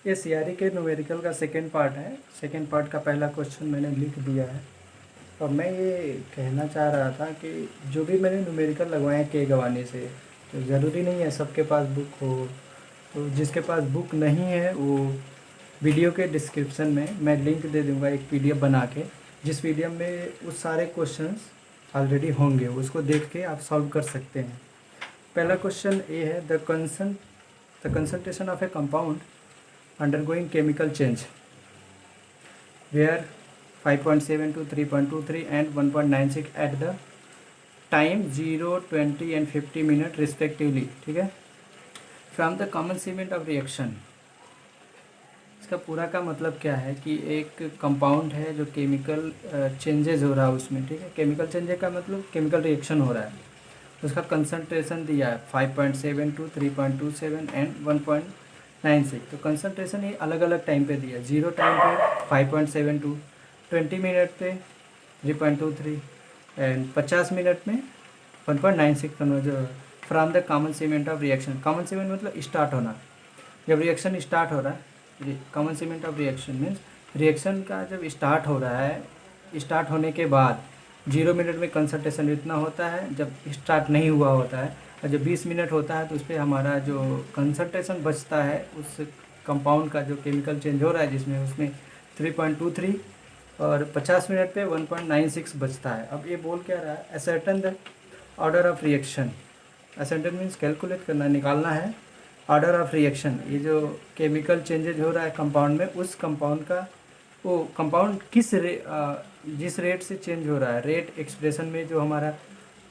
ये सीआरई के न्यूमेरिकल का सेकेंड पार्ट है। सेकेंड पार्ट का पहला क्वेश्चन मैंने लिख दिया है। और मैं ये कहना चाह रहा था कि जो भी मैंने न्यूमेरिकल लगवाए हैं के गवाने से, तो ज़रूरी नहीं है सबके पास बुक हो। तो जिसके पास बुक नहीं है वो वीडियो के डिस्क्रिप्शन में मैं लिंक दे दूँगा एक पीडीएफ बना के, जिस पीडीएफ में उस सारे क्वेश्चंस ऑलरेडी होंगे, उसको देख के आप सॉल्व कर सकते हैं। पहला क्वेश्चन ये है, the concentration of A compound undergoing chemical change where 5.7 to 3.23 and 1.96 at the time 0, 20 and 50 minute respectively। ठीक है, from the common cement of reaction। इसका पूरा का मतलब क्या है कि एक कंपाउंड है जो केमिकल चेंजेस हो रहा है उसमें। ठीक है, केमिकल चेंजेस का मतलब केमिकल रिएक्शन हो रहा है, उसका कंसंट्रेशन दिया है 5.7 to 3.27 एंड 1.96। तो कंसंट्रेशन ये अलग अलग टाइम पे दिया है। 0 टाइम पे 5.72, 20 मिनट पे 3.23 एंड 50 मिनट में 1.96 conversion from the common cement of reaction. Common cement मतलब स्टार्ट होना, जब रिएक्शन स्टार्ट हो रहा है। Common cement of reaction means reaction का जब स्टार्ट हो रहा है, स्टार्ट होने के बाद 0 मिनट में कंसंट्रेशन इतना होता है जब स्टार्ट नहीं हुआ होता है, और जब 20 मिनट होता है तो उस पर हमारा जो कंसंट्रेशन बचता है उस कंपाउंड का जो केमिकल चेंज हो रहा है जिसमें, उसमें 3.23 और 50 मिनट पे 1.96 बचता है। अब ये बोल क्या रहा है, ascertain the order of reaction. Ascertain means calculate करना, निकालना है ऑर्डर ऑफ रिएक्शन। ये जो केमिकल चेंजेज हो रहा है कंपाउंड में, उस कंपाउंड का वो कंपाउंड जिस रेट से चेंज हो रहा है, रेट एक्सप्रेशन में जो हमारा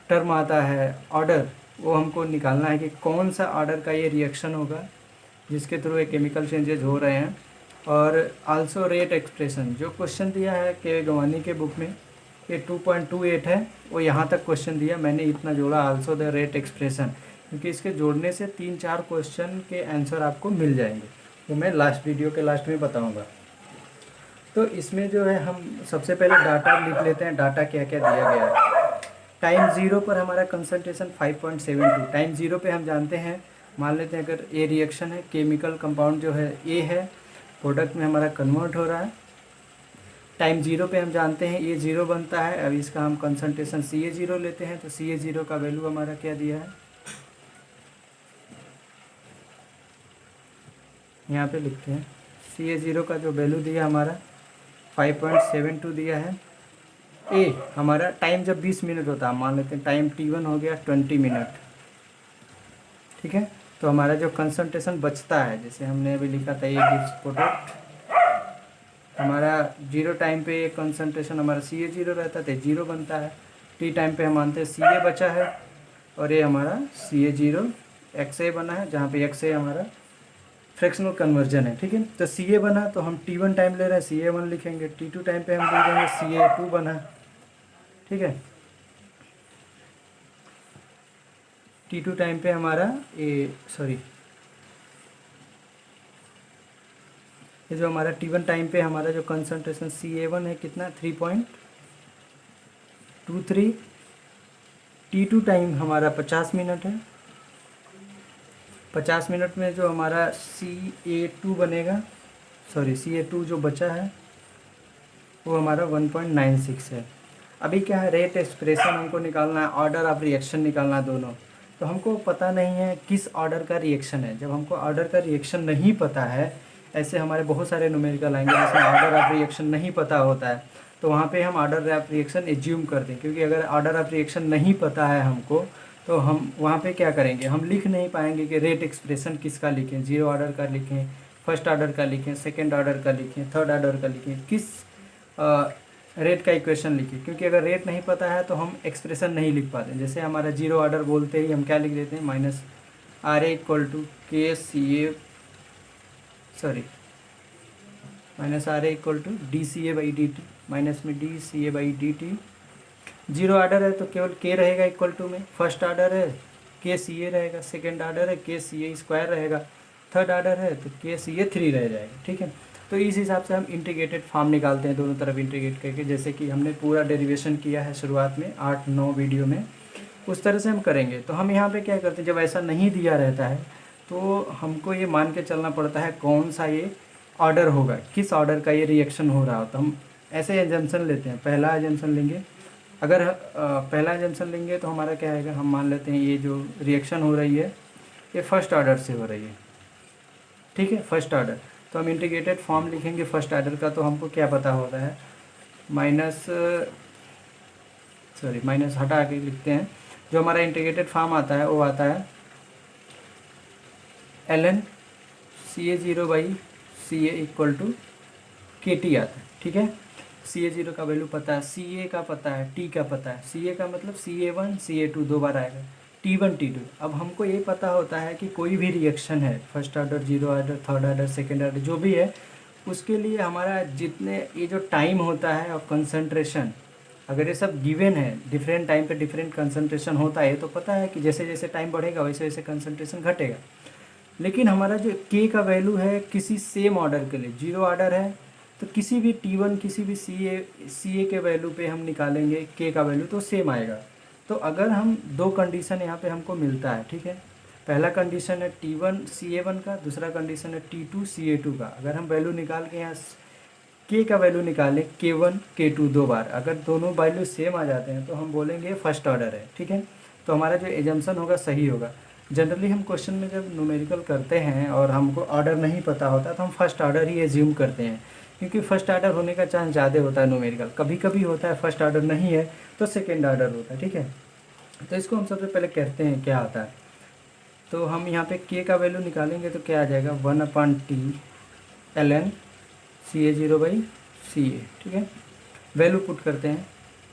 टर्म आता है ऑर्डर, वो हमको निकालना है कि कौन सा ऑर्डर का ये रिएक्शन होगा जिसके थ्रू ये केमिकल चेंजेज हो रहे हैं। और आल्सो रेट एक्सप्रेशन, जो क्वेश्चन दिया है के गवानी के बुक में ये 2.28 है, वो यहाँ तक क्वेश्चन दिया, मैंने इतना जोड़ा आल्सो द रेट एक्सप्रेशन, क्योंकि इसके जोड़ने से 3-4 क्वेश्चन के आंसर आपको मिल जाएंगे, वो मैं लास्ट वीडियो के लास्ट में बताऊँगा। तो इसमें जो है हम सबसे पहले डाटा लिख लेते हैं, डाटा क्या क्या दिया गया है। टाइम 0 पर हमारा कंसंट्रेशन 5.72। टाइम 0 पे हम जानते हैं, मान लेते हैं अगर ए रिएक्शन है, केमिकल कंपाउंड जो है ए है, प्रोडक्ट में हमारा कन्वर्ट हो रहा है। टाइम 0 पे हम जानते हैं ए 0 बनता है। अब इसका हम कंसंट्रेशन CA0 लेते हैं, तो CA0 का वैल्यू हमारा क्या दिया है, यहाँ पे लिखते हैं। CA0 का जो वैल्यू दिया हमारा 5.72 दिया है। ए हमारा टाइम जब 20 मिनट होता है, मान लेते हैं टाइम T1 हो गया 20 मिनट। ठीक है, तो हमारा जो कंसंट्रेशन बचता है, जैसे हमने अभी लिखा था, ये गिव्स प्रोडक्ट हमारा 0 टाइम पे कंसंट्रेशन हमारा CA0 रहता है, 0 बनता है। T टाइम पे हम मानते हैं CA बचा है, और ये हमारा CA0 XA बना है, जहाँ पे XA हमारा फ्रैक्शनल कन्वर्जन है। ठीक है, तो CA बना तो हम T1 टाइम ले रहे हैं, CA1 लिखेंगे। T2 टाइम पे हम लिख देंगे CA2 बना। ठीक है, T2 टाइम पे हमारा ये जो हमारा T1 टाइम पे हमारा जो कंसंट्रेशन CA1 है कितना, 3.23। T2 टाइम हमारा 50 मिनट है, 50 मिनट में जो हमारा CA2 बनेगा, CA2 जो बचा है वो हमारा 1.96 है। अभी क्या है, रेट एक्सप्रेशन हमको निकालना है, ऑर्डर ऑफ रिएक्शन निकालना है दोनों। तो हमको पता नहीं है किस ऑर्डर का रिएक्शन है। जब हमको ऑर्डर का रिएक्शन नहीं पता है, ऐसे हमारे बहुत सारे न्यूमेरिकल आएंगे जिसमें ऑर्डर ऑफ रिएक्शन नहीं पता होता है, तो वहाँ पे हम ऑर्डर ऑफ रिएक्शन एज्यूम करते हैं। क्योंकि अगर ऑर्डर ऑफ रिएक्शन नहीं पता है हमको, तो हम वहाँ पे क्या करेंगे, हम लिख नहीं पाएंगे कि रेट एक्सप्रेशन किसका लिखें, 0 ऑर्डर का लिखें, फर्स्ट ऑर्डर का लिखें, सेकेंड ऑर्डर का लिखें, थर्ड ऑर्डर का लिखें, किस रेट का इक्वेशन लिखें। क्योंकि अगर रेट नहीं पता है तो हम एक्सप्रेशन नहीं लिख पाते। जैसे हमारा 0 ऑर्डर बोलते ही हम क्या लिख देते हैं, minus RA equal to DCA/dt, minus में DCA/dt। 0 ऑर्डर है तो केवल K रहेगा इक्वल टू में, फर्स्ट ऑर्डर है KCA रहेगा, सेकेंड ऑर्डर है KCA² रहेगा, थर्ड ऑर्डर है तो KCA3 रह जाएगा। ठीक है, तो इस हिसाब से हम इंटीग्रेटेड फॉर्म निकालते हैं, दोनों तरफ इंटीग्रेट करके, जैसे कि हमने पूरा डेरिवेशन किया है शुरुआत में 8-9 वीडियो में, उस तरह से हम करेंगे। तो हम यहाँ पे क्या करते हैं, जब ऐसा नहीं दिया रहता है तो हमको ये मान के चलना पड़ता है कौन सा ये ऑर्डर होगा, किस ऑर्डर का ये रिएक्शन हो रहा हो। तो हम ऐसे एजम्पशन लेते हैं, पहला एजम्पशन लेंगे। अगर पहला एजम्पशन लेंगे तो हमारा क्या आएगा, हम मान लेते हैं ये जो रिएक्शन हो रही है ये फर्स्ट ऑर्डर से हो रही है, ठीक है, फर्स्ट ऑर्डर। तो हम इंटीग्रेटेड फॉर्म लिखेंगे फर्स्ट ऑर्डर का, तो हमको क्या पता होता है, माइनस हटा के लिखते हैं। जो हमारा इंटीग्रेटेड फॉर्म आता है वो आता है ln CA0 by CA equal to KT आता है, ठीक है। CA0 का वैल्यू पता है, CA का पता है, T का पता है। CA का मतलब CA1 CA2 दो बार आएगा, T1 T2। अब हमको ये पता होता है कि कोई भी रिएक्शन है, first order, zero order, third order, second order, जो भी है, उसके लिए हमारा जितने ये जो टाइम होता है और कंसंट्रेशन, अगर ये सब गिवन है, डिफरेंट टाइम पे डिफरेंट कंसंट्रेशन होता है, तो पता है कि जैसे जैसे टाइम बढ़ेगा वैसे वैसे कंसंट्रेशन घटेगा। लेकिन हमारा जो K का वैल्यू है किसी सेम ऑर्डर के लिए, जीरो ऑर्डर है तो किसी भी T1 किसी भी CA के वैल्यू पे हम निकालेंगे K का वैल्यू तो सेम आएगा। तो अगर हम दो कंडीशन यहाँ पे हमको मिलता है, ठीक है, पहला कंडीशन है T1 CA1 का, दूसरा कंडीशन है T2 CA2 का। अगर हम वैल्यू निकाल के यहाँ K का वैल्यू निकालें K1 K2 दो बार, अगर दोनों वैल्यू सेम आ जाते हैं तो हम बोलेंगे फर्स्ट ऑर्डर है, ठीक है। तो हमारा जो एजम्पशन होगा सही होगा। जनरली हम क्वेश्चन में जब न्यूमेरिकल करते हैं और हमको ऑर्डर नहीं पता होता तो हम फर्स्ट ऑर्डर ही एज्यूम करते हैं, क्योंकि फर्स्ट ऑर्डर होने का चांस ज़्यादा होता है न्यूमेरिकल। कभी कभी होता है फर्स्ट ऑर्डर नहीं है तो सेकेंड ऑर्डर होता है, ठीक है। तो इसको हम सबसे पहले कहते हैं क्या आता है। तो हम यहाँ पे K का वैल्यू निकालेंगे तो क्या आ जाएगा, 1/T ln CA0 by CA, ठीक है। वैल्यू पुट करते हैं,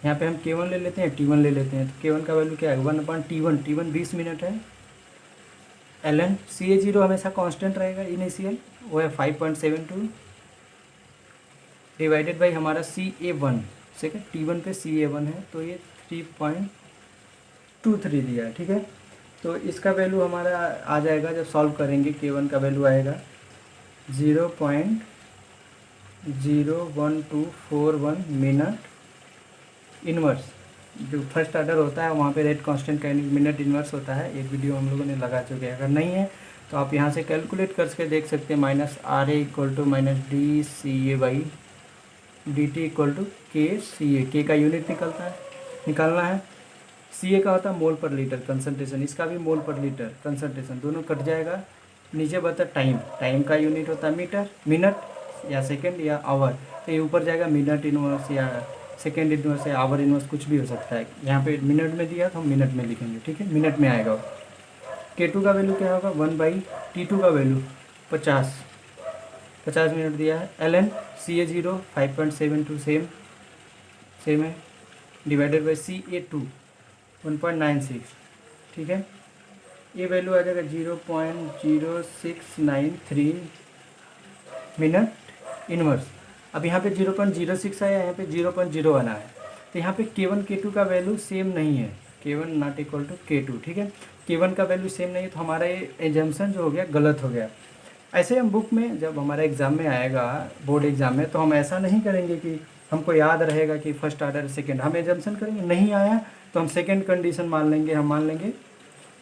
यहाँ पे हम K1 ले लेते हैं, T1 ले लेते हैं। तो K1 का वैल्यू क्या है, 1/T1, T1 20 मिनट है, ln CA0 हमेशा कांस्टेंट रहेगा इनिशियल, वो है 5.72 डिवाइडेड बाई हमारा CA1, ठीक है, T1 पे CA1 है तो ये 3.23 दिया है, ठीक है। तो इसका वैल्यू हमारा आ जाएगा, जब सॉल्व करेंगे K1 का वैल्यू आएगा 0.01241 मिनट इनवर्स। जो फर्स्ट ऑर्डर होता है वहाँ पे रेट कांस्टेंट का मिनट इनवर्स होता है, एक वीडियो हम लोगों ने लगा चुके हैं। अगर नहीं है तो आप यहाँ से कैलकुलेट करके देख सकते हैं, -RA equal to -DCA by DT equal to KCA। K का यूनिट निकालना है, CA का होता है मोल पर लीटर कंसंट्रेशन, इसका भी मोल पर लीटर कंसंट्रेशन, दोनों कट जाएगा। नीचे बता टाइम का यूनिट होता है मीटर, मिनट या सेकेंड या आवर, तो ये ऊपर जाएगा मिनट इनवर्स या सेकेंड इनवर्स या आवर इनवर्स, कुछ भी हो सकता है। यहाँ पे मिनट में दिया तो हम मिनट में लिखेंगे, ठीक है, मिनट में आएगा। K2 का वैल्यू क्या होगा, 1/T2 का वैल्यू 50 मिनट दिया है, ln CA0 5.72 सेम है, डिवाइडेड बाई CA2 1.96, ठीक है। ये वैल्यू आ जाएगा 0.0693 मिनट इनवर्स। अब यहाँ पे 0.06 आया, यहाँ पे 0.01 आया, तो यहाँ पे K1 K2 का वैल्यू सेम नहीं है, K1 not equal to K2, ठीक है। K1 का वैल्यू सेम नहीं है तो हमारा ये एजम्पशन जो हो गया गलत हो गया। ऐसे हम बुक में जब हमारा एग्ज़ाम में आएगा, बोर्ड एग्ज़ाम में, तो हम ऐसा नहीं करेंगे कि हमको याद रहेगा कि फर्स्ट ऑर्डर सेकेंड, हम एजम्पशन करेंगे, नहीं आया तो हम सेकेंड कंडीशन मान लेंगे। हम मान लेंगे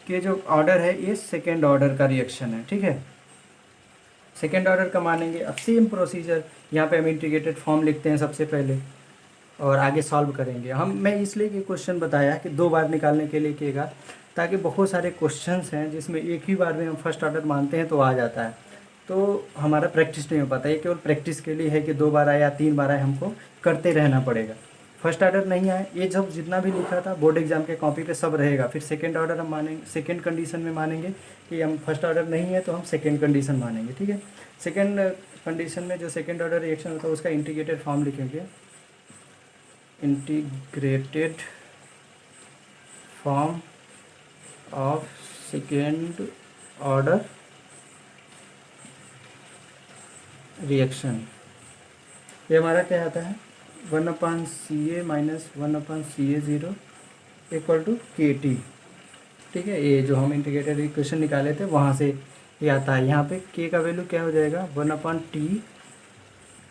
कि जो ऑर्डर है ये सेकेंड ऑर्डर का रिएक्शन है, ठीक है, सेकेंड ऑर्डर का मानेंगे। अब सेम प्रोसीजर यहाँ पे हम इंटीग्रेटेड फॉर्म लिखते हैं सबसे पहले और आगे सॉल्व करेंगे। मैं इसलिए कि क्वेश्चन बताया कि दो बार निकालने के लिए किएगा, ताकि बहुत सारे क्वेश्चंस हैं जिसमें एक ही बार में हम फर्स्ट ऑर्डर मानते हैं तो आ जाता है, तो हमारा प्रैक्टिस नहीं हो पाता। ये केवल प्रैक्टिस के लिए है कि दो बार आए या तीन बार आए, हमको करते रहना पड़ेगा। फर्स्ट ऑर्डर नहीं आए, ये जब जितना भी लिखा था बोर्ड एग्जाम के कॉपी पे सब रहेगा। फिर सेकंड ऑर्डर हम मानेंगे, सेकंड कंडीशन में मानेंगे कि हम फर्स्ट ऑर्डर नहीं है तो हम सेकंड कंडीशन मानेंगे, ठीक है। सेकंड कंडीशन में जो सेकंड ऑर्डर रिएक्शन होता है उसका इंटीग्रेटेड फॉर्म लिखेंगे, integrated form of second order reaction. ये हमारा क्या आता है, 1/CA minus 1/CA0 equal to KT, ठीक है। ये जो हम इंटीग्रेटेड इक्वेशन निकाले थे वहाँ से ये आता है। यहाँ पे K का वैल्यू क्या हो जाएगा,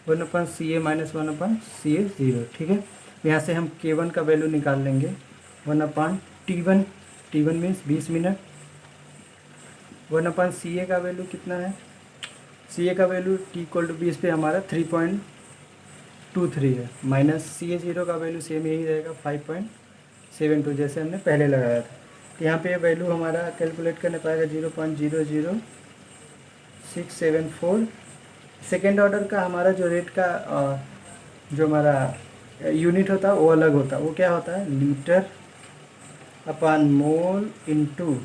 1/CA माइनस 1/CA0, ठीक है। यहाँ से हम K1 का वैल्यू निकाल लेंगे, 1/T1, T1 means 20 minute, 1/CA का वैल्यू कितना है, CA का वैल्यू t=20 पे हमारा 3.23 है, माइनस CA0 का वैल्यू सेम यही रहेगा 5.72 जैसे हमने पहले लगाया था। तो यहाँ पे ये वैल्यू हमारा कैलकुलेट करने पाएगा 0.00674। सेकेंड ऑर्डर का हमारा जो रेट का जो हमारा यूनिट होता है वो अलग होता है, वो क्या होता है, litre upon mole into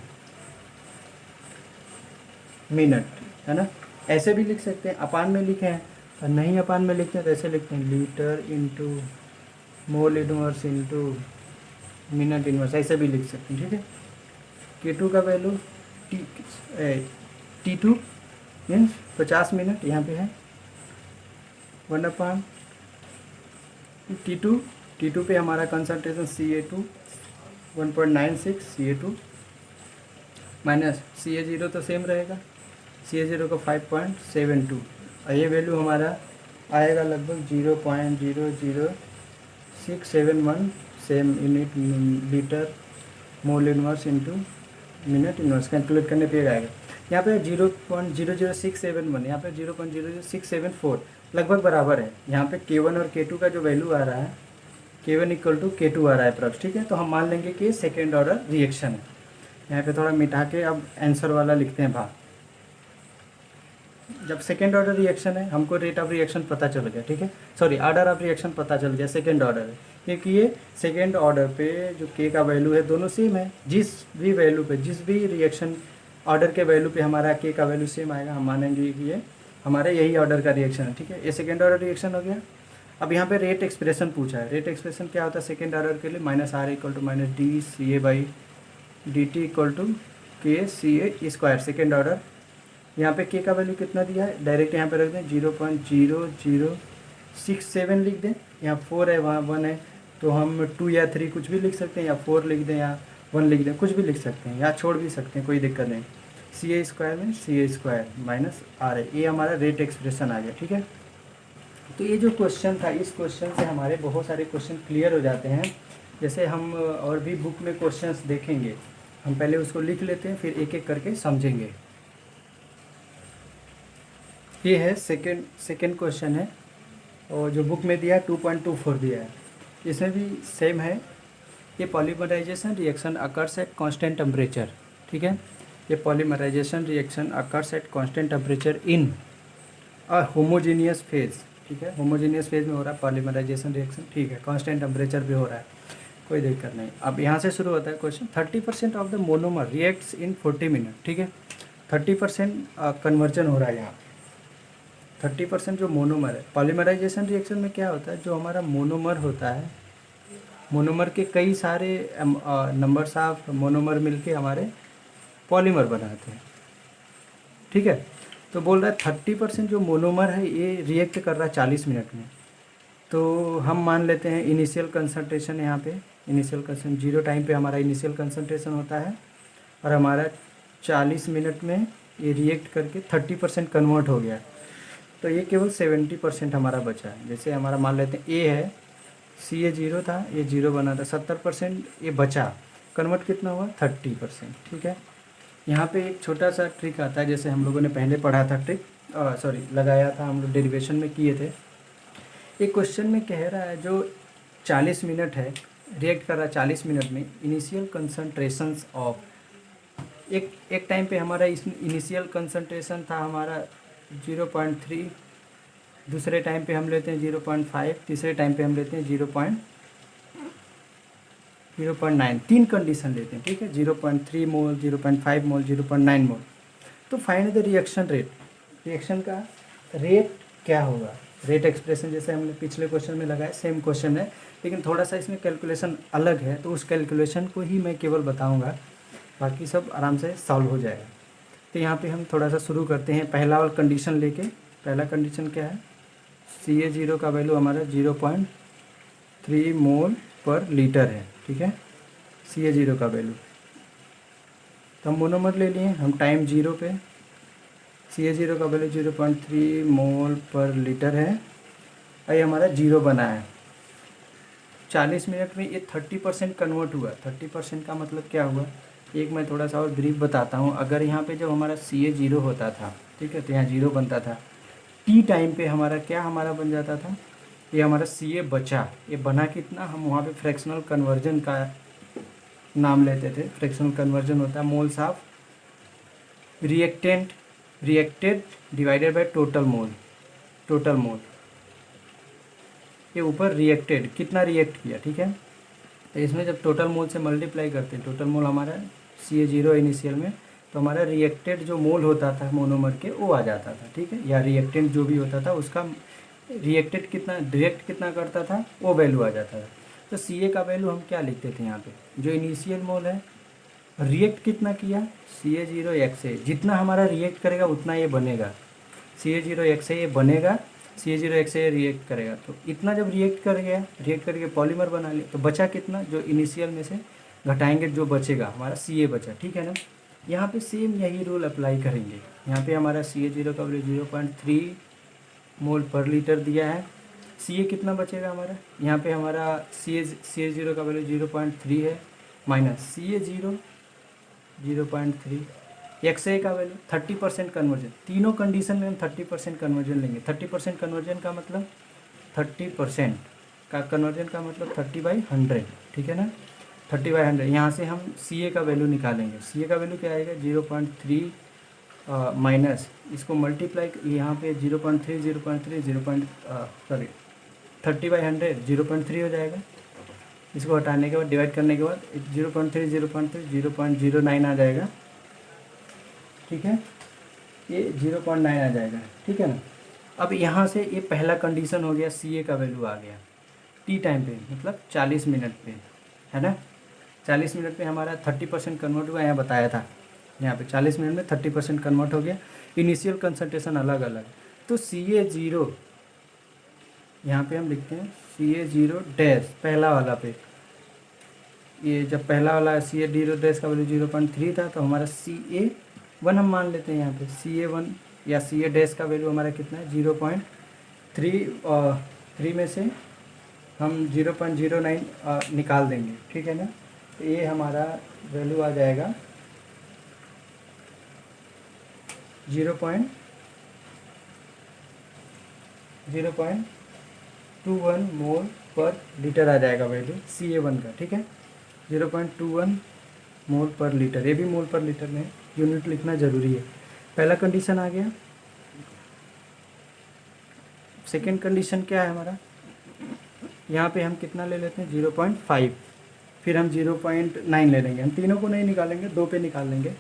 minute, है ना। ऐसे भी लिख सकते हैं, अपान में लिखे हैं, और नहीं अपान में लिखते हैं तो ऐसे लिखते हैं litre into mole inverse into minute inverse, ऐसे भी लिख सकते हैं, ठीक है। K2 का वैल्यू T2 मीन्स 50 मिनट यहाँ पे है, 1/T2 T2 पे हमारा concentration CA2 1.96 CA2 minus CA0 तो सेम रहेगा, CA0 का 5.72, और ये वैल्यू हमारा आएगा लगभग 0.00671 same unit litre mole inverse into minute inverse calculate करने पे आएगा। यहाँ पे 0.00671, यहाँ पे 0.00674 लगभग बराबर है। यहाँ पे K1 और K2 का जो वैल्यू आ रहा है K1 = K2 आ रहा है अप्रॉक्स, ठीक है। तो हम मान लेंगे कि सेकेंड ऑर्डर रिएक्शन है। यहाँ पे थोड़ा मिटा के अब आंसर वाला लिखते हैं भाग। जब सेकेंड ऑर्डर रिएक्शन है, हमको रेट ऑफ रिएक्शन पता चल गया, ठीक है, सॉरी ऑर्डर ऑफ रिएक्शन पता चल गया, सेकेंड ऑर्डर है, क्योंकि ये सेकेंड ऑर्डर पे जो K का वैल्यू है दोनों सेम है। जिस भी वैल्यू पे, जिस भी रिएक्शन ऑर्डर के वैल्यू पे हमारा K का वैल्यू सेम आएगा, हम मानेंगे कि ये हमारा यही ऑर्डर का रिएक्शन है, ठीक है। ये सेकेंड ऑर्डर रिएक्शन हो गया। अब यहाँ पे रेट एक्सप्रेशन पूछा है। रेट एक्सप्रेशन क्या होता है सेकेंड ऑर्डर के लिए, -R = -dCA/dt = KCA²। Second order यहाँ पे K का वैल्यू कितना दिया है, डायरेक्ट यहाँ पे रख दें 0.0067 लिख दें। यहाँ 4 है, वहाँ 1 है, तो हम 2 या 3 कुछ भी लिख सकते हैं, या 4 लिख दें या 1 लिख दें, कुछ भी लिख सकते हैं, या छोड़ भी सकते हैं, कोई दिक्कत नहीं। CA² में CA² माइनस R है, ये हमारा रेट एक्सप्रेशन आ गया, ठीक है। तो ये जो क्वेश्चन था, इस क्वेश्चन से हमारे बहुत सारे क्वेश्चन क्लियर हो जाते हैं। जैसे हम और भी बुक में क्वेश्चंस देखेंगे, हम पहले उसको लिख लेते हैं, फिर एक एक करके समझेंगे। ये है सेकेंड क्वेश्चन है, और जो बुक में दिया है 2.24 दिया है, इसमें भी सेम है। ये polymerisation reaction occurs at constant temperature, ठीक है। ये polymerisation reaction occurs at constant temperature in a homogeneous phase, ठीक है। होमोजीनियस फेज में हो रहा है पॉलीमराइजेशन रिएक्शन, ठीक है, कांस्टेंट टेम्परेचर भी हो रहा है, कोई दिक्कत नहीं। अब यहाँ से शुरू होता है question. 30% of the monomer reacts in 40 minute, ठीक है। 30% कन्वर्जन हो रहा है यहाँ। 30% जो मोनोमर है, पॉलीमराइजेशन रिएक्शन में क्या होता है, जो हमारा मोनोमर होता है, मोनोमर के कई सारे नंबर्स ऑफ मोनोमर मिलके हमारे पॉलीमर बनाते हैं, ठीक है। तो बोल रहा है 30% जो मोनोमर है ये रिएक्ट कर रहा है 40 मिनट में। तो हम मान लेते हैं इनिशियल कंसंट्रेशन, यहाँ पे इनिशियल कंसंट्रेशन 0 टाइम पे हमारा इनिशियल कंसंट्रेशन होता है, और हमारा 40 मिनट में ये रिएक्ट करके 30% कन्वर्ट हो गया। तो ये केवल 70% हमारा बचा है। जैसे हमारा मान लेते हैं A है, CA0 था, ये 0 बना था, 70% ये बचा, कन्वर्ट कितना हुआ 30%, ठीक है। यहाँ पे एक छोटा सा ट्रिक आता है, जैसे हम लोगों ने पहले पढ़ा था ट्रिक, सॉरी लगाया था, हम लोग डेरिवेशन में किए थे। एक क्वेश्चन में कह रहा है जो 40 मिनट है, रिएक्ट कर रहा है 40 मिनट में, इनिशियल कंसंट्रेशंस ऑफ, एक टाइम पे हमारा इनिशियल कंसंट्रेशन था हमारा 0.3, दूसरे टाइम पे हम लेते हैं 0.5, तीसरे टाइम पे हम लेते हैं 0.9, 3 कंडीशन लेते हैं, ठीक है। 0.3 मोल, 0.5 मोल, 0.9 मोल। तो find the reaction rate, reaction का रेट क्या होगा। रेट एक्सप्रेशन जैसे हमने पिछले क्वेश्चन में लगाया, सेम क्वेश्चन है, लेकिन थोड़ा सा इसमें कैलकुलेशन अलग है, तो उस कैलकुलेशन को ही मैं केवल बताऊंगा, बाकी सब आराम से सॉल्व हो जाएगा। तो यहाँ पे हम थोड़ा सा शुरू करते हैं, पहला वाला कंडीशन लेके। पहला कंडीशन क्या है, CA0 का वैल्यू हमारा 0.3 मोल पर लीटर है, ठीक है, CA0 का वैल्यू। तो हम मोनोमर ले लिए, हम टाइम 0 पे, CA0 का वैल्यू 0.3 मोल पर लीटर है, और ये हमारा 0 बना है। 40 मिनट में ये 30% कन्वर्ट हुआ। 30% का मतलब क्या हुआ, एक मैं थोड़ा सा और ब्रीफ बताता हूँ। अगर यहाँ पे जब हमारा CA 0 होता था, ठीक है, तो यहाँ 0 बनता था। टी टाइम पे हमारा क्या हमारा बन जाता था, ये हमारा CA बचा। ये बना कितना, हम वहाँ पे फ्रैक्शनल कन्वर्जन का नाम लेते थे। फ्रैक्शनल कन्वर्जन होता है moles of reacted divided by total mole. ये ऊपर रिएक्टेड कितना रिएक्ट किया, ठीक है। तो इसमें जब टोटल मोल से मल्टीप्लाई करते हैं, टोटल मोल हमारा CA 0 इनिशियल में, तो हमारा रिएक्टेड जो मोल होता था मोनोमर के वो आ जाता था, ठीक है, या रिएक्टेंट जो भी होता था उसका रिएक्टेड कितना रिएक्ट कितना करता था वो वैल्यू आ जाता था। तो CA का वैल्यू हम क्या लिखते थे यहाँ पे, जो इनिशियल मोल है रिएक्ट कितना किया, CA 0 XA, जितना हमारा रिएक्ट करेगा उतना ये बनेगा। CA 0 XA ये बनेगा, CA 0 XA रिएक्ट करेगा, तो इतना जब रिएक्ट कर गया, रिएक्ट करके पॉलीमर बना लिया, तो बचा कितना, जो इनिशियल में से घटाएंगे जो बचेगा हमारा CA बचा, ठीक है ना। यहाँ पे सेम यही रूल अप्लाई करेंगे। यहाँ पे हमारा CA 0 का वैल्यू 0.3 मोल पर लीटर दिया है। CA कितना बचेगा हमारा, यहाँ पे हमारा CA 0 का वैल्यू 0.3 है, माइनस CA 0 0.3, XA का वैल्यू 30% कन्वर्जन। तीनों कंडीशन में हम 30% कन्वर्जन लेंगे। 30% कन्वर्जन का मतलब 30% का कन्वर्जन का मतलब 30/100, ठीक है ना, 30/100। यहाँ से हम CA का वैल्यू निकालेंगे। CA का वैल्यू क्या आएगा, 0.3 माइनस इसको मल्टीप्लाई, यहाँ पे 0.3 सॉरी 30/100 0.3 हो जाएगा। इसको हटाने के बाद डिवाइड करने के बाद 0.09 आ जाएगा, ठीक है, ये 0.9 आ जाएगा, ठीक है ना। अब यहाँ से ये पहला कंडीशन हो गया, CA का वैल्यू आ गया टी टाइम पे, मतलब 40 मिनट पे, है ना। 40 मिनट पे हमारा 30% कन्वर्ट हुआ, यहाँ बताया था, यहाँ पे 40 मिनट में 30% कन्वर्ट हो गया। इनिशियल कंसंट्रेशन अलग अलग, तो CA 0 यहाँ पे हम लिखते हैं CA 0 डैश पहला वाला पे, ये जब पहला वाला CA 0 डैश का वैल्यू 0.3 था, तो हमारा CA 1 हम मान लेते हैं। यहाँ पे CA 1 या CA डैश का वैल्यू हमारा कितना है, 0.3 और 3 में से हम 0.09 निकाल देंगे, ठीक है ना। तो ये हमारा वैल्यू आ जाएगा 0.21 मोल पर लीटर आ जाएगा वैल्यू CA 1 का, ठीक है, 0.21 मोल पर लीटर। ये भी मोल पर लीटर में यूनिट लिखना ज़रूरी है। पहला कंडीशन आ गया। सेकेंड कंडीशन क्या है हमारा, यहाँ पे हम कितना ले लेते हैं, 0.5, फिर हम 0.9 ले लेंगे। हम तीनों को नहीं निकालेंगे, 2 पे निकाल लेंगे,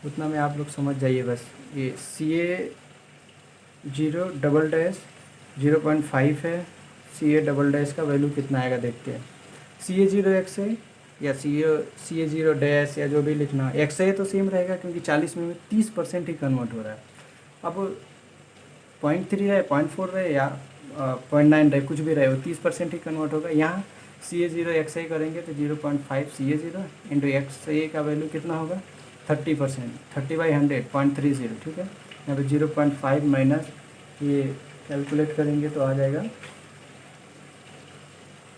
उतना में आप लोग समझ जाइए बस। ये CA 0 डबल डैश 0.5 है, CA डबल डैश का वैल्यू कितना आएगा देखते हैं। CA 0 XA या CA 0 डैश या जो भी लिखना, XA तो सेम रहेगा क्योंकि 40 में 30% ही कन्वर्ट हो रहा है। अब 0.3 रहे, 0.4 रहे या 0.9 रहे, कुछ भी रहे, वो 30% ही कन्वर्ट होगा। यहाँ CA 0 XA करेंगे तो 0.5 CA 0 इंटू XA का वैल्यू कितना होगा, 30%, 30/100 0.30, ठीक है। यहाँ पे 0.5 माइनस ये कैलकुलेट करेंगे तो आ जाएगा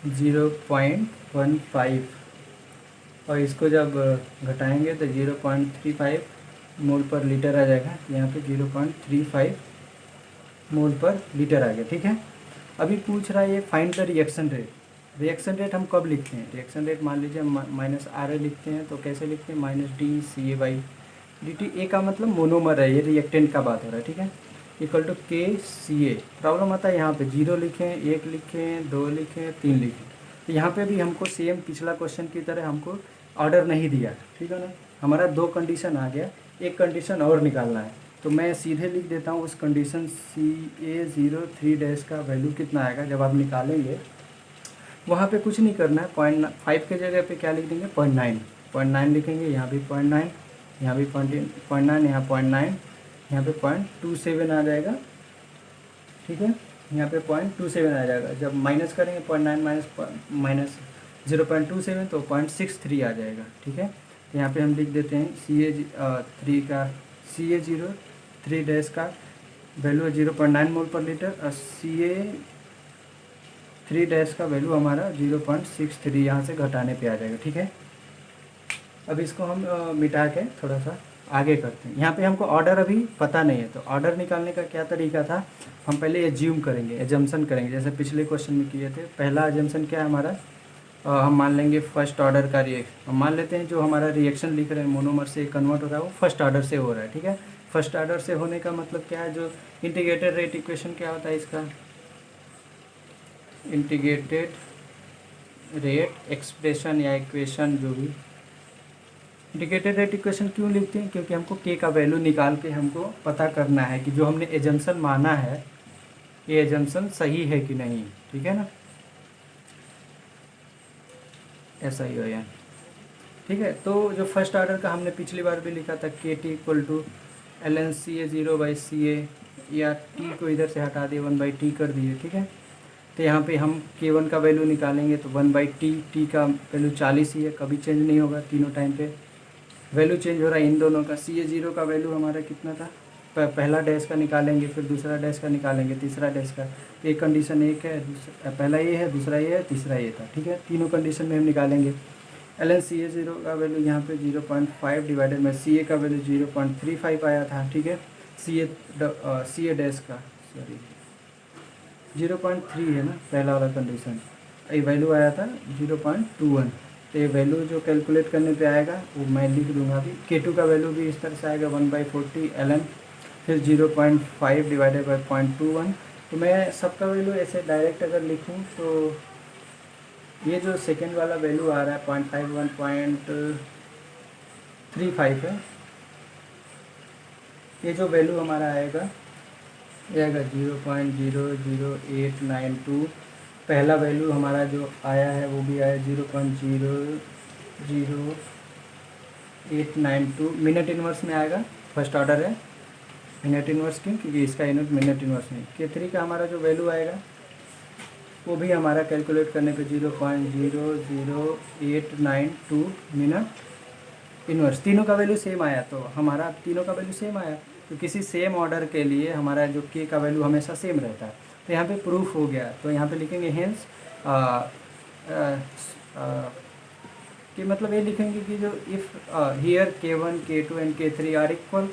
0.15, और इसको जब घटाएंगे तो 0.35 मोल पर लीटर आ जाएगा। यहाँ पे 0.35 मोल पर लीटर आ गया, ठीक है। अभी पूछ रहा है ये find the reaction rate. Reaction rate हम कब लिखते हैं, रिएक्शन रेट मान लीजिए हम -RA लिखते हैं, तो कैसे लिखते हैं, -DCA/dt। ए का मतलब मोनोमर है, ये रिएक्टेंट का बात हो रहा है, ठीक है, इक्वल टू KCA। प्रॉब्लम आता है यहाँ पे 0 लिखें, 1 लिखें, 2 लिखें, 3 लिखें। तो यहाँ पे भी हमको सेम पिछला क्वेश्चन की तरह हमको ऑर्डर नहीं दिया, ठीक है ना। हमारा 2 कंडीशन आ गया, एक कंडीशन और निकालना है, तो मैं सीधे लिख देता हूँ उस कंडीशन CA 0 3 डैश का वैल्यू कितना आएगा। जब आप निकालेंगे वहाँ पे कुछ नहीं करना है, 0.5 के जगह पे क्या लिख देंगे, 0.9 लिखेंगे। यहाँ भी 0.9, यहाँ भी 0.9, यहाँ 0.9, यहाँ पे 0.27 आ जाएगा, ठीक है, यहाँ पे 0.27 आ जाएगा। जब माइनस करेंगे 0.9 माइनस 0.27 तो 0.63 आ जाएगा, ठीक है। तो यहाँ पे हम लिख देते हैं CA 0 3 डैश का वैल्यू है 0.9 मोल पर लीटर, और CA 3 डैश का वैल्यू हमारा 0.63 यहाँ से घटाने पे आ जाएगा, ठीक है। अब इसको हम मिटा के थोड़ा सा आगे करते हैं। यहाँ पे हमको ऑर्डर अभी पता नहीं है, तो ऑर्डर निकालने का क्या तरीका था, हम पहले एज्यूम करेंगे, एजम्पशन करेंगे, जैसे पिछले क्वेश्चन में किए थे। पहला एजम्पशन क्या है हमारा, हम मान लेंगे फर्स्ट ऑर्डर का रिएक्शन, हम मान लेते हैं जो हमारा रिएक्शन लिख रहे हैं मोनोमर से कन्वर्ट हो रहा है वो फर्स्ट ऑर्डर से हो रहा है, ठीक है। फर्स्ट ऑर्डर से होने का मतलब क्या है, जो इंटीग्रेटेड रेट इक्वेशन क्या होता है इसका, इंटीग्रेटेड रेट एक्सप्रेशन या इक्वेशन जो भी, इंटीग्रेटेड रेट इक्वेशन क्यों लिखते हैं, क्योंकि हमको के का वैल्यू निकाल के हमको पता करना है कि जो हमने एजम्पशन माना है ये एजम्पशन सही है कि नहीं, ठीक है ना, ऐसा ही हो या ठीक है। तो जो फर्स्ट ऑर्डर का हमने पिछली बार भी लिखा था k t equal to l n c a zero by c a, या टी को इधर से हटा दिए 1/t कर दिए, ठीक है। तो यहाँ पे हम k1 का वैल्यू निकालेंगे तो 1/t, टी का वैल्यू 40 ही है, कभी चेंज नहीं होगा, तीनों टाइम पे वैल्यू चेंज हो रहा है इन दोनों का। सी ए ज़ीरो का वैल्यू हमारा कितना था, पहला डैश का निकालेंगे, फिर दूसरा डैश का निकालेंगे, तीसरा डैश का। एक कंडीशन एक है, पहला ये है, दूसरा ये है, तीसरा ये था, ठीक है। तीनों कंडीशन में हम निकालेंगे। L n c a zero का वैल्यू यहाँ पे 0.5 डिवाइडेड में सी ए का वैल्यू 0.35 आया था, ठीक है। सी ए डैश का सॉरी 0.3 है ना पहला वाला कंडीशन, ये वैल्यू आया था 0.21। तो ये वैल्यू जो कैलकुलेट करने पे आएगा वो मैं लिख दूंगा अभी। K2 का वैल्यू भी इस तरह से आएगा 1/40 ln, फिर 0.5 डिवाइडेड बाई 0.21। तो मैं सबका वैल्यू ऐसे डायरेक्ट अगर लिखूँ तो ये जो सेकेंड वाला वैल्यू आ रहा है 0.51 0.35 है, ये जो वैल्यू हमारा आएगा ये आएगा 0.00892। पहला वैल्यू हमारा जो आया है वो भी आया 0.00892 मिनट इनवर्स में आएगा, फर्स्ट ऑर्डर है। मिनट इनवर्स क्यों, क्योंकि इसका यूनिट मिनट इनवर्स में। K3 का हमारा जो वैल्यू आएगा वो भी हमारा कैलकुलेट करने पे 0.00892 मिनट इनवर्स। तीनों का वैल्यू सेम आया, तो हमारा तीनों का वैल्यू सेम आया, तो किसी सेम ऑर्डर के लिए हमारा जो के का वैल्यू हमेशा सेम रहता है। तो यहाँ पे प्रूफ हो गया, तो यहाँ पे लिखेंगे हेंस कि मतलब ये लिखेंगे कि जो if here K1 K2 and K3 are equal,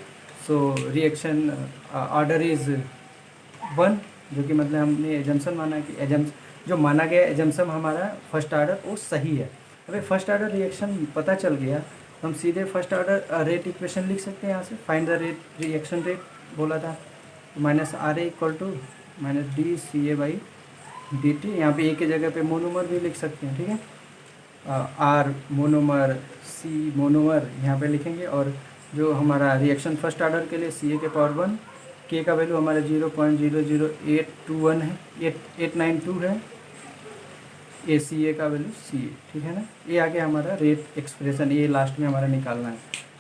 so reaction order is 1, जो कि मतलब हमने एजम्पशन माना कि जो माना गया एजम्पशन हमारा फर्स्ट ऑर्डर वो सही है। अबे फर्स्ट ऑर्डर रिएक्शन पता चल गया, हम सीधे फर्स्ट ऑर्डर रेट इक्वेशन लिख सकते हैं यहाँ से। Find the rate reaction rate बोला था, minus R A equal to minus D C A by D T. यहाँ पे ए की जगह पे मोनोमर भी लिख सकते हैं, ठीक है। आर मोनोमर, सी मोनोमर यहाँ पे लिखेंगे, और जो हमारा रिएक्शन फर्स्ट ऑर्डर के लिए सी ए के पावर 1, के का वैल्यू हमारा 0.00821 है, 892 है, ए सी ए का वैल्यू सी ए, ठीक है ना। ये आगे हमारा रेट एक्सप्रेशन, ये लास्ट में हमारा निकालना है।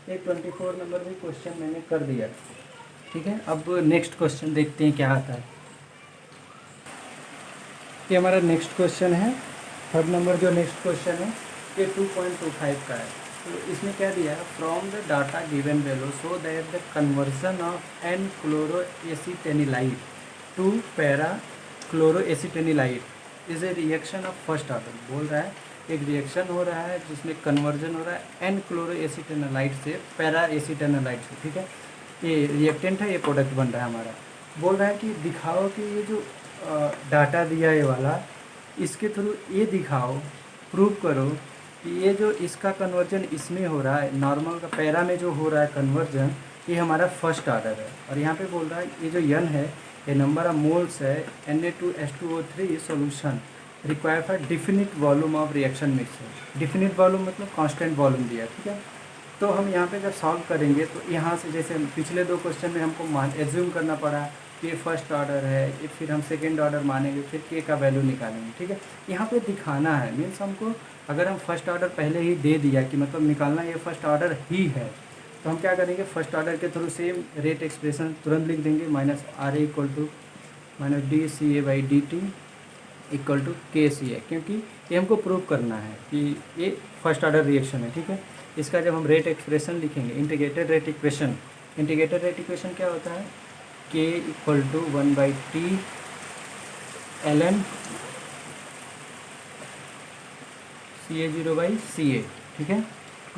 एक 24 नंबर भी क्वेश्चन मैंने कर दिया, ठीक है। अब नेक्स्ट क्वेश्चन देखते हैं क्या आता है। ये हमारा नेक्स्ट क्वेश्चन है, थर्ड नंबर जो नेक्स्ट क्वेश्चन है ये 2.25 का है। तो इसमें क्या दिया है, from the data given below show that the conversion of N chloroacetanilide to para chloroacetanilide is a reaction of first order. बोल रहा है एक रिएक्शन हो रहा है जिसमें कन्वर्जन हो रहा है एन क्लोरोएसिटेनिलाइट से पैरा एसिटेनिलाइट से, ठीक है। ये रिएक्टेंट है, ये प्रोडक्ट बन रहा है हमारा। बोल रहा है कि दिखाओ कि ये जो डाटा दिया है वाला, इसके थ्रू ये दिखाओ, प्रूव करो कि ये जो इसका कन्वर्जन इसमें हो रहा है, नॉर्मल का पैरा में जो हो रहा है कन्वर्जन, ये हमारा फर्स्ट ऑर्डर है। और यहाँ पे बोल रहा है ये जो n है ये नंबर ऑफ मोल्स है Na2H2O3 solution require for definite volume of reaction mixer. Definite volume मतलब कांस्टेंट वॉल्यूम दिया, ठीक है। तो हम यहाँ पे जब सॉल्व करेंगे तो यहाँ से जैसे पिछले दो क्वेश्चन में हमको एज्यूम करना पड़ा कि ये फर्स्ट ऑर्डर है, फिर हम सेकेंड ऑर्डर मानेंगे, फिर के का वैल्यू निकालेंगे, ठीक है। यहाँ पे दिखाना है, मीन्स हमको अगर हम फर्स्ट ऑर्डर पहले ही दे दिया कि मतलब निकालना ये फर्स्ट ऑर्डर ही है, तो हम क्या करेंगे, फर्स्ट ऑर्डर के थ्रू सेम रेट एक्सप्रेशन तुरंत लिख देंगे, minus R A equal to minus D C A by D T equal to K C ए, क्योंकि ये हमको प्रूव करना है कि ये फर्स्ट ऑर्डर रिएक्शन है, ठीक है। इसका जब हम रेट एक्सप्रेशन लिखेंगे, integrated rate equation, integrated rate equation क्या होता है, के इक्वल टू 1/t ln सी ए 0/सी ए, ठीक है।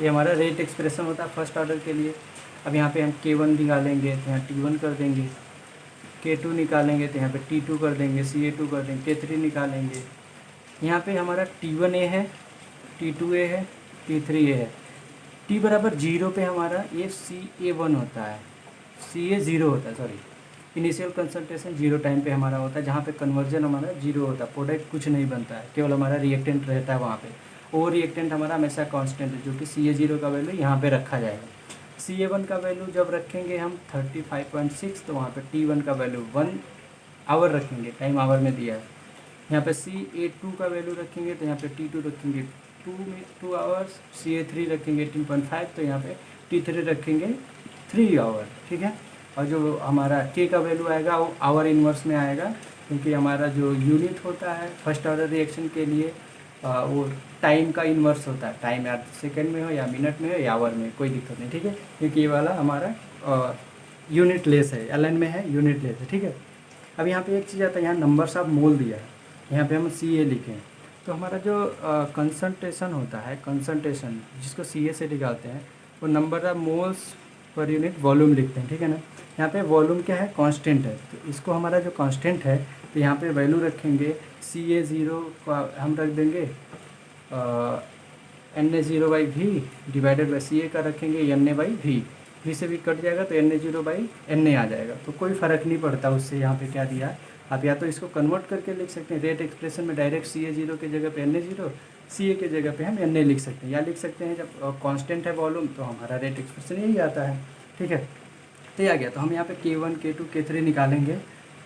ये हमारा रेट एक्सप्रेशन होता है फर्स्ट ऑर्डर के लिए। अब यहाँ पे हम K1 निकालेंगे तो यहाँ T1 कर देंगे, K2 निकालेंगे तो यहाँ पे T2 कर देंगे, CA2 कर देंगे, K3 निकालेंगे। यहाँ पे हमारा T1A है, T2A है, T3A है। T बराबर 0 पे हमारा ये CA1 होता है, CA 0 होता है, सॉरी इनिशियल कंसंट्रेशन 0 टाइम पे हमारा होता है, जहाँ पे कन्वर्जन हमारा 0 होता है, प्रोडक्ट कुछ नहीं बनता है, केवल हमारा रिएक्टेंट रहता है वहाँ पे। और रिएक्टेंट हमारा हमेशा कांस्टेंट है, जो कि CA 0 का वैल्यू यहाँ पे रखा जाएगा। CA1 का वैल्यू जब रखेंगे हम 35.6, तो वहाँ पे T1 का वैल्यू 1 आवर रखेंगे, टाइम आवर में दिया है। यहाँ पे CA2 का वैल्यू रखेंगे तो यहाँ पे T2 रखेंगे 2 आवर्स, CA3 रखेंगे 18.5, तो यहाँ पे T3 रखेंगे 3 आवर, ठीक है। और जो हमारा K का वैल्यू आएगा वो आवर इन्वर्स में आएगा, क्योंकि हमारा जो यूनिट होता है फर्स्ट ऑर्डर रिएक्शन के लिए वो टाइम का इन्वर्स होता है, टाइम या सेकंड में हो या मिनट में हो या आवर में, कोई दिक्कत नहीं, ठीक है। क्योंकि ये वाला हमारा यूनिट लेस है, LN में है, यूनिट लेस है, ठीक है। अब यहाँ पे एक चीज़ आता है, यहाँ नंबर्स ऑफ मोल दिया है, यहाँ पे हम CA लिखें तो हमारा जो कंसंट्रेशन होता है, कंसंट्रेशन जिसको CA से निकालते हैं, वो number of moles per unit volume लिखते हैं, ठीक है ना। यहाँ पे वॉल्यूम क्या है, कांस्टेंट है, तो इसको हमारा जो कांस्टेंट है तो यहाँ पे वैल्यू रखेंगे CA0 का हम रख देंगे Na0/V डिवाइडेड बाई CA का रखेंगे Na/V, V से भी कट जाएगा तो Na0/Na आ जाएगा, तो कोई फ़र्क नहीं पड़ता उससे। यहाँ पे क्या दिया, आप या तो इसको कन्वर्ट करके लिख सकते हैं रेट एक्सप्रेशन में, डायरेक्ट CA0 के जगह पे Na0, CA के जगह पे हम Na लिख सकते हैं, या लिख सकते हैं जब कांस्टेंट है वॉल्यूम तो हमारा रेट एक्सप्रेशन यही आता है, ठीक है। तो ये आ गया, तो हम यहाँ पे K1, K2, K3 निकालेंगे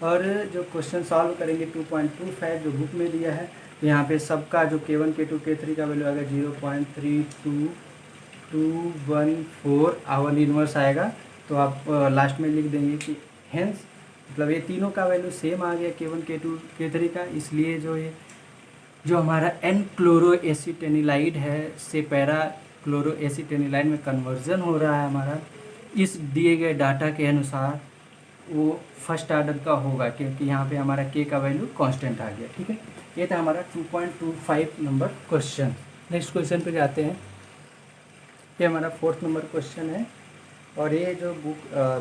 और जो क्वेश्चन सॉल्व करेंगे 2.25 जो बुक में दिया है, तो यहाँ पे सबका जो K1, K2, K3 का वैल्यू आएगा 0.32214 आवर इन्वर्स आएगा। तो आप लास्ट में लिख देंगे कि हेंस, मतलब ये तीनों का वैल्यू सेम आ गया K1, K2, K3 का, इसलिए जो हमारा N क्लोरोएसिटेनिलाइड है से पैरा क्लोरोएसिटेनिलाइड में कन्वर्जन हो रहा है हमारा, इस दिए गए डाटा के अनुसार वो फर्स्ट ऑर्डर का होगा, क्योंकि यहाँ पे हमारा K का वैल्यू कांस्टेंट आ गया, ठीक है। ये था हमारा 2.25 नंबर क्वेश्चन। नेक्स्ट क्वेश्चन पे जाते हैं। ये हमारा 4th नंबर क्वेश्चन है और ये जो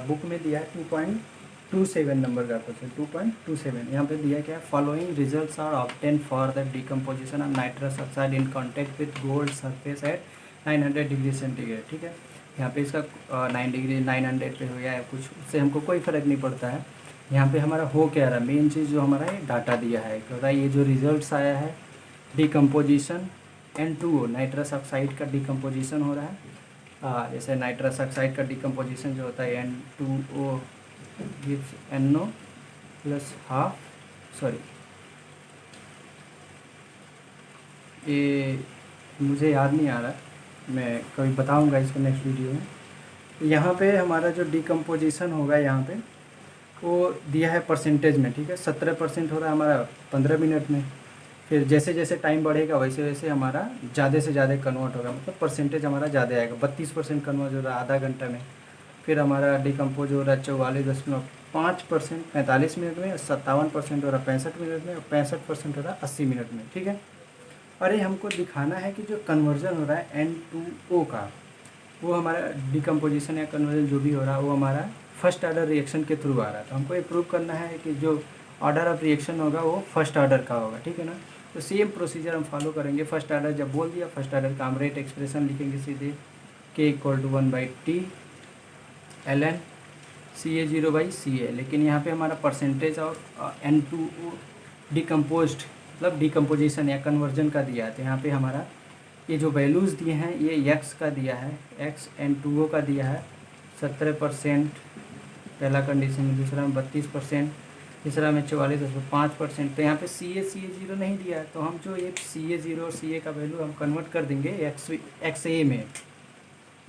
बुक में दिया है 2.27 नंबर का क्वेश्चन, 2.27। यहाँ पे दिया क्या है, following results are obtain for the decomposition of nitrous oxide in contact with gold surface at 900 degree centigrade, ठीक है। यहाँ पे इसका 900 पे हो गया है कुछ, उससे हमको कोई फ़र्क नहीं पड़ता है। यहाँ पे हमारा हो क्या रहा है, मेन चीज़ जो हमारा ये डाटा दिया है, क्योंकि ये जो रिजल्ट्स आया है डिकम्पोजिशन N2O नाइट्रस ऑक्साइड का डिकम्पोजिशन हो रहा है। जैसे नाइट्रस ऑक्साइड का डिकम्पोजिशन जो होता है N2O gives NO plus half, sorry ये मुझे याद नहीं आ रहा, मैं कभी बताऊंगा इसको नेक्स्ट वीडियो में। यहाँ पे हमारा जो डिकम्पोजिशन होगा यहाँ पे वो दिया है परसेंटेज में, ठीक है। 17% हो रहा है हमारा 15 मिनट में, फिर जैसे जैसे टाइम बढ़ेगा वैसे वैसे हमारा ज़्यादा से ज़्यादा कन्वर्ट होगा, मतलब परसेंटेज हमारा ज़्यादा आएगा। 32% कन्वर्ट हो रहा है आधा घंटा में, फिर हमारा डिकम्पोज हो रहा है 44.5% 45 मिनट में, 57% हो रहा है 65 मिनट में, और 65% हो रहा है 80 मिनट में, ठीक है। और ये हमको दिखाना है कि जो कन्वर्जन हो रहा है N2O का, वो हमारा डिकम्पोजिशन या कन्वर्जन जो भी हो रहा है वो हमारा फर्स्ट ऑर्डर रिएक्शन के थ्रू आ रहा है। तो हमको ये प्रूव करना है कि जो ऑर्डर ऑफ रिएक्शन होगा वो फर्स्ट ऑर्डर का होगा, ठीक है ना। तो सेम प्रोसीजर हम फॉलो करेंगे। फर्स्ट ऑर्डर जब बोल दिया, फर्स्ट ऑर्डर का हम रेट एक्सप्रेशन लिखेंगे सीधे, K = 1/T ln CA0/CA, लेकिन यहाँ पे हमारा परसेंटेज और N2O डिकम्पोज्ड मतलब डिकम्पोजिशन या कन्वर्जन का दिया है। तो यहाँ पे हमारा ये जो वैल्यूज़ दिए हैं ये x का दिया है, x N2O का दिया है 17% पहला कंडीशन में, दूसरा में 32%, तीसरा में 44.5%। तो यहाँ पे CA0 नहीं दिया है, तो हम जो ये CA0 और CA का वैल्यू हम कन्वर्ट कर देंगे XA में।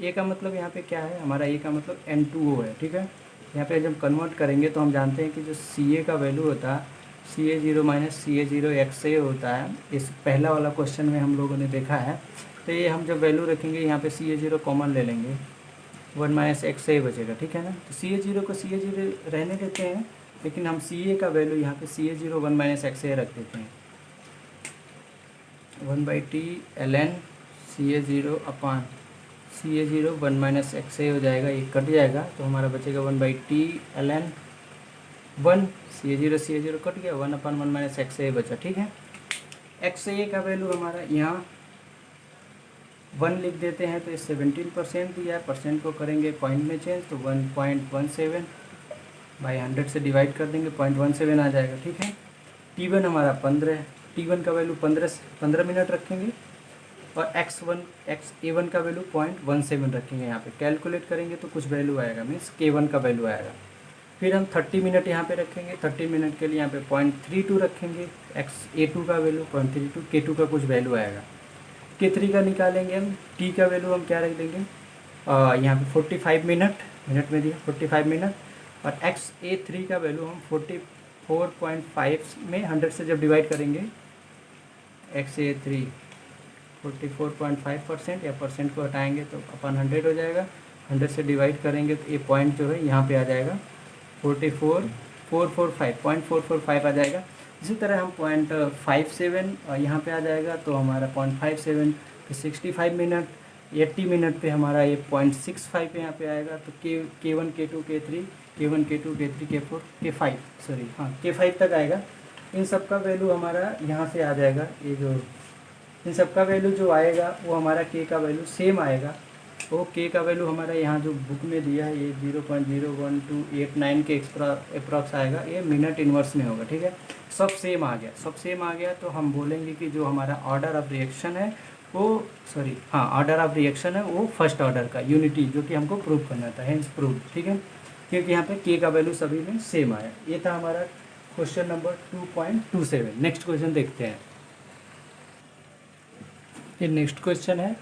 A का मतलब यहाँ पे क्या है, हमारा A का मतलब N2O है, ठीक है। यहाँ पे जब कन्वर्ट करेंगे तो हम जानते हैं कि जो CA का वैल्यू होता है CA0 - CA0 XA होता है। इस पहला वाला क्वेश्चन में हम लोगों ने देखा है। तो ये हम जब वैल्यू रखेंगे यहाँ पे CA0 कॉमन ले लेंगे, 1 - XA बचेगा, ठीक है ना। तो CA0 को CA0 रहने देते हैं, लेकिन हम CA का वैल्यू यहाँ पे CA0 1 - XA रख देते हैं, 1/T ln CA0/, CA0 1 minus x ए हो जाएगा, ये कट जाएगा तो हमारा बचेगा 1/t ln 1। CA0 कट गया, 1/1 माइनस एक्स ए बचा। ठीक है, एक्स ए का वैल्यू हमारा यहाँ 1 लिख देते हैं, तो ये 17% दिया है, परसेंट को करेंगे पॉइंट में चेंज, तो 1.17 बाई 100 से डिवाइड कर देंगे, 0.17 आ जाएगा। ठीक है, T1 हमारा 15 है, T1 का वैल्यू 15 मिनट रखेंगे, और XA1 का वैल्यू 0.17 रखेंगे। यहाँ पे कैलकुलेट करेंगे तो कुछ वैल्यू आएगा, मीन्स K1 का वैल्यू आएगा। फिर हम 30 मिनट यहाँ पे रखेंगे, 30 मिनट के लिए यहाँ पे 0.32 रखेंगे, XA2 का वैल्यू 0.32, K2 का कुछ वैल्यू आएगा। K3 का निकालेंगे हम, T का वैल्यू हम क्या रख देंगे, यहाँ पे 45 मिनट में दिया 45 मिनट, और XA3 का वैल्यू हम 44.5 में 100 से जब डिवाइड करेंगे, XA3 44.5% या परसेंट को हटाएंगे तो अपन 100 हो जाएगा, 100 से डिवाइड करेंगे तो ये पॉइंट जो है यहाँ पे आ जाएगा 0.445 आ जाएगा। इसी तरह हम 0.57 यहाँ पे आ जाएगा, तो हमारा 0.57 फिर 65 मिनट, 80 मिनट पे हमारा ये 0.65 यहाँ पे आएगा। तो K1 K2 K3 K1 K2 K3 K4 K5 sorry हाँ K5 तक आएगा। इन सब का वैल्यू हमारा यहाँ से आ जाएगा, ये जो इन सब का वैल्यू जो आएगा वो हमारा K का वैल्यू सेम आएगा। वो K का वैल्यू हमारा यहाँ जो बुक में दिया है ये 0.01289 के अप्रॉक्स आएगा, ये मिनट इन्वर्स में होगा। ठीक है, सब सेम आ गया, तो हम बोलेंगे कि जो हमारा ऑर्डर ऑफ रिएक्शन है वो ऑर्डर ऑफ रिएक्शन है वो फर्स्ट ऑर्डर का यूनिटी, जो कि हमको प्रूव करना था, हेंस प्रूव। ठीक है, क्योंकि यहाँ पे K का वैल्यू सभी में सेम आया। ये था हमारा क्वेश्चन नंबर 2.27। नेक्स्ट क्वेश्चन देखते हैं। ये नेक्स्ट क्वेश्चन है